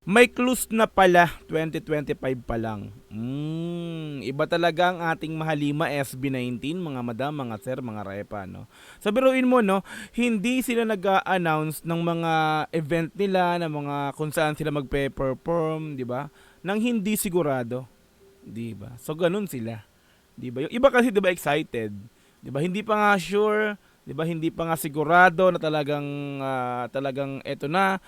May clues na pala, 2025 pa lang. Iba talaga ang ating mahalima SB19, mga madam, mga sir, mga repa, no? So biruin mo, no, hindi sila nag-a-announce ng mga event nila, ng mga kung saan sila magpe-perform, di ba? Nang hindi sigurado, di ba? So ganun sila, di ba? Yung iba kasi, di ba, excited, di ba? Hindi pa nga sure, di ba? Hindi pa nga sigurado na talagang eto na,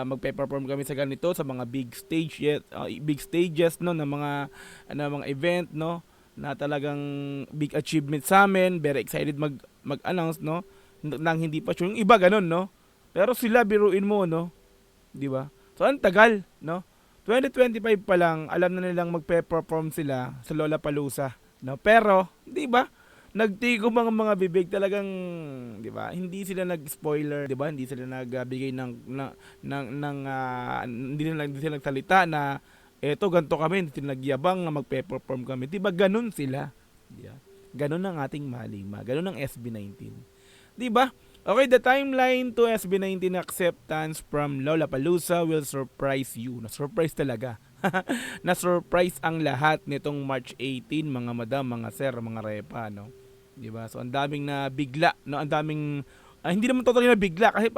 magpe-perform kami sa ganito sa mga big stages, no, ng mga event, no, na talagang big achievement sa amin, very excited mag-announce, no, nang hindi pa sure. Yung iba ganun, no, pero sila biruin mo, no, di ba? So ang tagal, no, 2025 pa lang alam na nilang magpe-perform sila sa Lollapalooza, no, pero di ba, nagtigo mga bibig talagang, 'di ba? Hindi sila nag-spoiler, 'di ba? Hindi sila nagbigay hindi sila nagsalita na eto ganto kami, hindi sila nagyabang na magpe-perform kami. 'Di ba? Ganun sila. 'Di ba? Ganun ang ating malima. Ganun ang SB19. 'Di ba? Okay, the timeline to SB19 acceptance from Lollapalooza will surprise you. Na-surprise talaga. Na-surprise ang lahat nitong March 18, mga madam, mga sir, mga repa, no? 'Di ba? So ang daming na bigla, no? Ang daming hindi naman totally na bigla kasi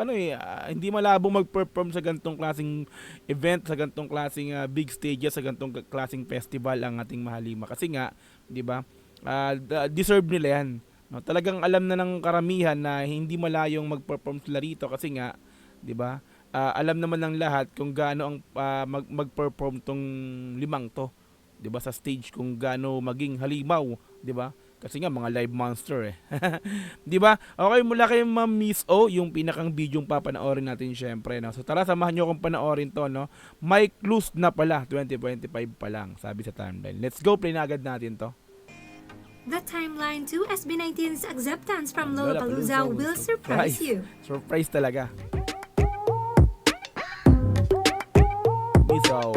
hindi malabong mag-perform sa gantong klaseng event, sa gantong klaseng big stages, sa gantong klaseng festival ang ating mahalima. Kasi nga, 'di ba? Deserve nila 'yan. No, talagang alam na ng karamihan na hindi malayong mag-perform sila rito kasi nga, 'di ba? Alam naman ng lahat kung gaano ang mag-perform tong limang to, 'di ba, sa stage, kung gaano maging halimaw, 'di ba? Kasi nga mga live monster eh. 'Di ba? Okay, mula kay Ma'am Miss O, yung pinakang video yung papanoorin natin syempre, no. So tara, samahan niyo akong panoorin 'to, no. May clues na pala, 2025 pa lang, sabi sa timeline. Let's go, play na agad natin 'to. The timeline to SB19's acceptance from Lollapalooza will surprise you. Surprise talaga. Miss O.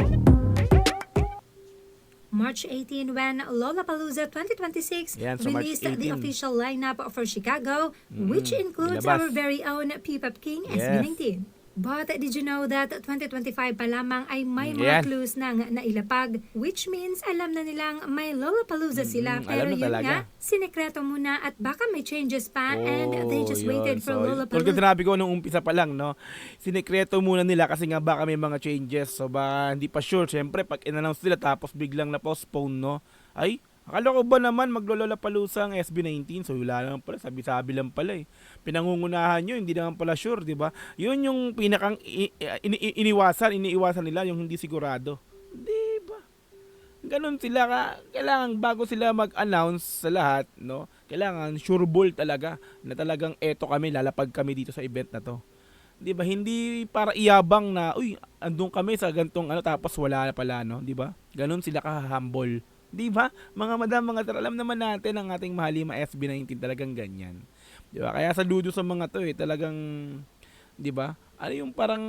March 18, when Lollapalooza 2026 Yan, so March released 18. the official lineup for Chicago, which includes Nilabas. our very own P-Pop King Yes. SB19. But did you know that 2025 pa lamang ay may Yan. mga clues nang nailapag, which means alam na nilang may Lollapalooza sila, pero alam na yun talaga. nga, sinekreto muna at baka may changes pa, and they just waited for Tulad Lollapalooza. sinabi ko nung umpisa pa lang, no, sinekreto muna nila kasi nga baka may mga changes. So ba hindi pa sure. Siyempre, pag in-announce nila tapos biglang na-postpone, no, ay, akala ko ba naman maglololapalooza ang SB19? So wala naman pala, sabi-sabi lang pala eh. Pinangungunahan nyo, hindi naman pala sure, di ba? Yun yung pinakang iniiwasan nila, yung hindi sigurado. Di ba? Ganun sila kailangan bago sila mag-announce sa lahat, no? Kailangan sure ball talaga na talagang eto kami, lalapag kami dito sa event na to. 'Di ba? Hindi para iyabang na, uy, andun kami sa gantong tapos wala na pala, no? 'Di ba? Ganun sila ka-humble. 'Di ba? Mga madam, mga sir, alam naman natin ang ating mahalima SB19 talagang ganyan. 'Di ba? Kaya saludo sa mga to talagang, 'di ba? Ano yung parang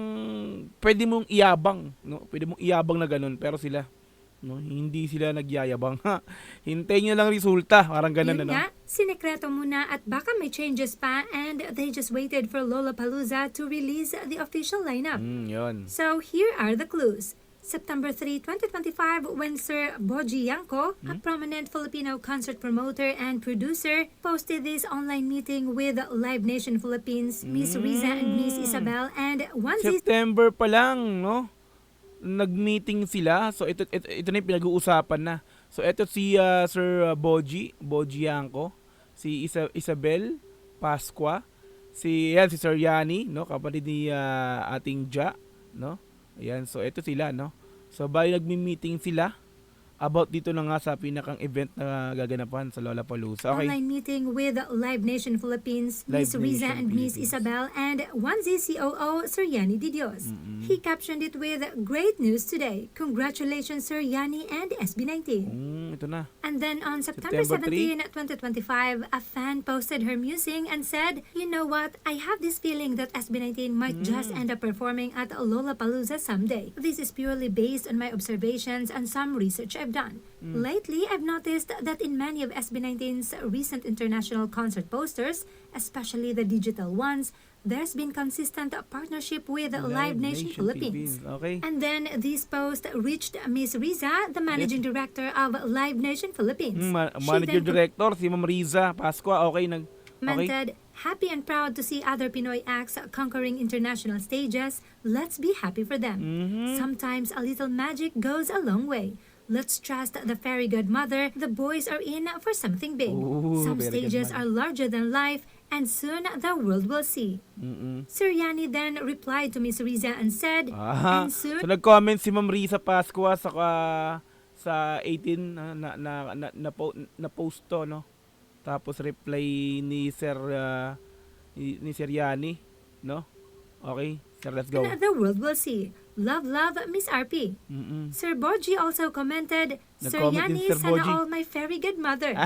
pwede mong iyabang, no? Pwede mong iyabang na ganun, pero sila, no, hindi sila nagyayabang. Hintayin niyo lang resulta, parang ganun, Yun ano. nga, sinekreto muna at baka may changes pa, and they just waited for Lollapalooza to release the official lineup. Yun. So here are the clues. September 3, 2025, when Sir Boji Yanko, a prominent Filipino concert promoter and producer, posted this online meeting with Live Nation Philippines, Miss Riza and Miss Isabel, and Onesie. September pa lang, no? Nag-meeting sila. So ito na yung pinag-uusapan na. So ito si Sir Boji Yanko, si Isabel Pasqua, si Sir Yani, no, kapatid ni ating Ja, no? Ayan, so ito sila, no. So bali nagmi-meeting sila about dito na nga sa pinakang event na gaganapan sa Lollapalooza. Okay. Online meeting with Live Nation Philippines, Live Miss Riza Nation and Miss Philippines. Isabel, and Onesie COO Sir Yani Di Dios. He captioned it with, "Great news today. Congratulations Sir Yani and SB19." Ito na. And then on September September 17, 2025, a fan posted her musing and said, "You know what? I have this feeling that SB19 might just end up performing at Lollapalooza someday. This is purely based on my observations and some research I've have done. Lately, I've noticed that in many of SB19's recent international concert posters, especially the digital ones, there's been consistent partnership with Live Nation Philippines. Okay. And then this post reached Miss Riza, the managing director of Live Nation Philippines. She Manager then director, si Ma'am Riza Pascua. Okay, okay. commented, "Happy and proud to see other Pinoy acts conquering international stages. Let's be happy for them. Sometimes a little magic goes a long way. Let's trust the fairy godmother. The boys are in for something big. Ooh, Some fairy stages godmother. are larger than life, and soon the world will see." Suryani then replied to Miss Riza and said, Ah, "And soon..." so nag-comment si Ma'am Riza Pascua sa 18 na post to, no? Tapos reply ni Sir ni Sir Yani, no? Okay, sir, let's go. "And the world will see. Love, love, Miss RP." Sir Boji also commented, "Sir Nag-comment din Yani, Sir sana Boji. all my fairy godmother."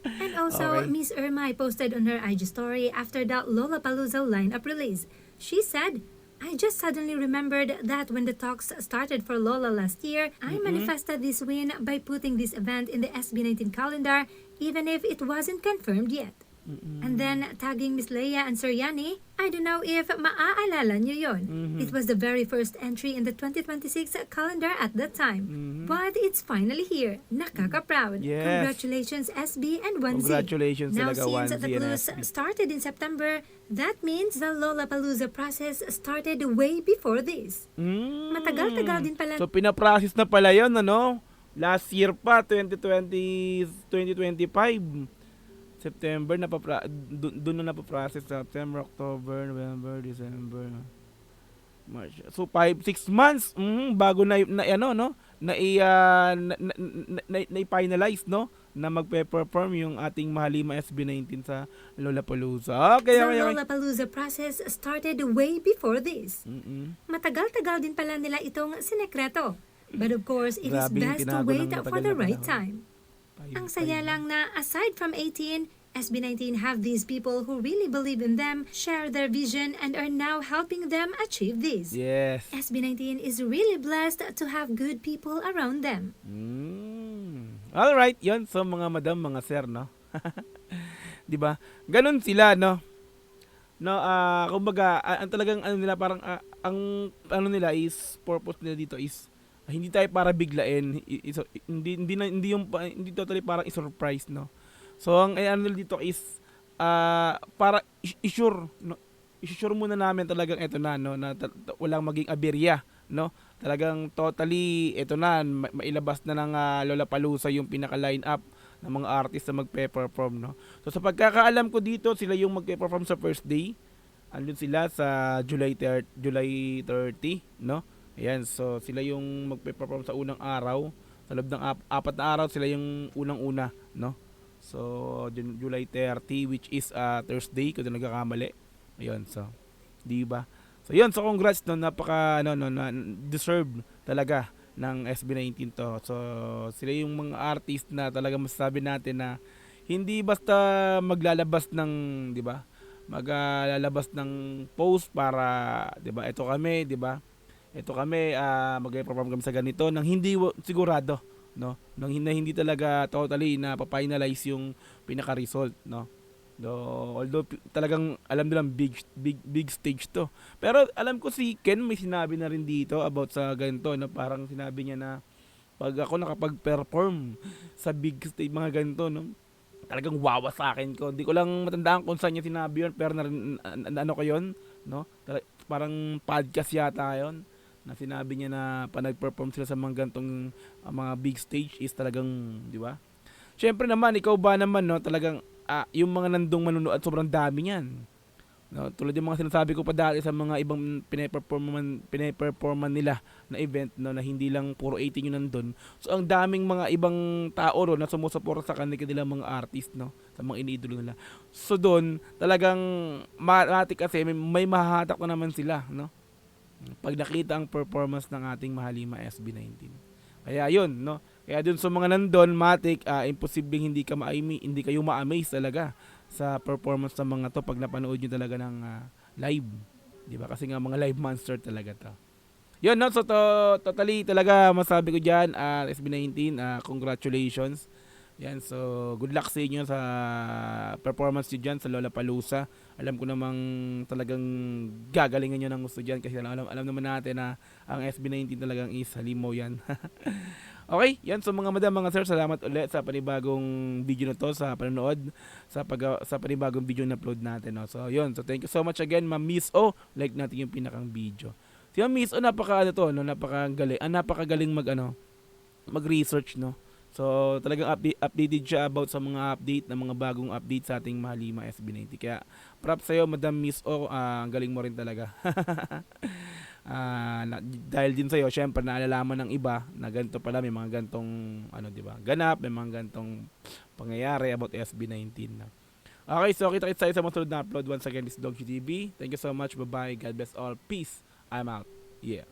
And also, Okay. Miss Irma posted on her IG story after the Lollapalooza lineup release. She said, "I just suddenly remembered that when the talks started for Lola last year, I manifested this win by putting this event in the SB19 calendar, even if it wasn't confirmed yet." And then, tagging Miss Leia and Sir Yani, "I don't know if maaalala nyo yon. It was the very first entry in the 2026 calendar at that time. But it's finally here. Nakaka-proud. Yes. Congratulations, SB and 1Z." Congratulations Now, talaga, since 1Z the and clues SB. started in September, that means the Lollapalooza process started way before this. Matagal-tagal din pala. So pinaprocess na pala 'yon, ano? Last year pa, 2025. September doon na napaprocess. September, October, November, December, March. So 5-6 months bago na ano, no? Na-finalize, no? Na magpe-perform yung ating Mahalima SB19 sa Lollapalooza. Okay, The okay, okay. Lollapalooza process started way before this. Matagal-tagal din pala nila itong sinekreto. But of course, it is Grabe, best to tinago wait ng for matagal the na right panahon. time. Ang saya lang na aside from 18, SB19 have these people who really believe in them, share their vision, and are now helping them achieve this. Yes. SB19 is really blessed to have good people around them. All right, 'yon. So mga madam, mga sir, no? 'Di ba? Ganun sila, no? No, kumbaga, ang talagang ano nila parang ang ano nila is purpose nila dito is hindi tayo para biglain, hindi totally parang i-surprise, no. So ang ano nila dito is para i-sure, no. I-sure muna namin talagang ito na, no, na walang maging aberya, no. Talagang totally ito na mailabas na ng Lollapalooza yung pinaka lineup ng mga artist na magpe-perform, no. So sa pagkakaalam ko dito, sila yung magpe-perform sa first day. Andun sila sa July 30, no. Ayan, so sila yung magpe-perform sa unang araw. Sa loob ng apat na araw, sila yung unang-una, no. So July 30, which is Thursday, kung di nagkakamali. Ayun, so di ba? So yun, so congrats, no, napaka na deserve talaga ng SB19 to. So sila yung mga artist na talaga masasabi natin na hindi basta maglalabas ng, di ba? Maglalabas ng post para, di ba? Ito kami, di ba? Ito kami, mag-perform kami sa ganito nang hindi sigurado, no? Nang hindi talaga totally na pa-finalize yung pinaka-result, no? Although talagang alam nilang big stage to. Pero alam ko si Ken may sinabi na rin dito about sa ganito, no? Parang sinabi niya na pag ako nakapag-perform sa big stage mga ganito, no? Talagang wawa sa akin ko. Hindi ko lang matandaan kung saan niya sinabi yun, pero ano ko yun, no? Parang podcast yata yun na sinabi niya na pa nag-perform sila sa mga gantong mga big stage is talagang, di ba? Syempre naman, ikaw ba naman, no, talagang yung mga nandung manunood, sobrang dami niyan. No, tulad yung mga sinasabi ko pa dati sa mga ibang pine-performan nila na event, no, na hindi lang puro 18 yung nandun. So ang daming mga ibang tao ro na sumusuporta sa kanilang mga artist, no, sa mga iniidolo nila. So doon talagang matik kasi may mahahatak na naman sila, no, pag nakita ang performance ng ating Mahalima SB19. Kaya yun, no. Kaya dun sa mga nandun, matik, imposibleng hindi kayo ma-amaze talaga sa performance ng mga to pag napanood nyo talaga ng live. Di ba? Kasi nga mga live monster talaga to. Yun, no? So, totally talaga masabi ko dyan, SB19, congratulations. Yan, so good luck sa inyo sa performance nyo dyan sa Lollapalooza. Alam ko namang talagang gagalingan nyo ng gusto dyan kasi alam naman natin na ang SB19 talagang is halimaw yan. Okay, yan. So mga madam, mga sir, salamat ulit sa panibagong video na to, sa panonood, sa panibagong video na upload natin. No? So yun, so thank you so much again, Ma'am Miss O. Like natin yung pinakang video. Si Ma'am Miss O, napakagaling mag-research, no? So, talagang updated siya about sa mga update na mga bagong update sa ating Mahalima SB90. Kaya, props sa'yo, Madam Miss O, ang galing mo rin talaga. Dahil din sa'yo, syempre, naalalaman ng iba na ganito pala, may mga gantong, di ba, ganap, may mga gantong pangyayari about SB19 na. Okay, so kita-kits tayo sa mga sunod na upload. Once again, this is Dog TV. Thank you so much. Bye-bye. God bless all. Peace. I'm out. Yeah.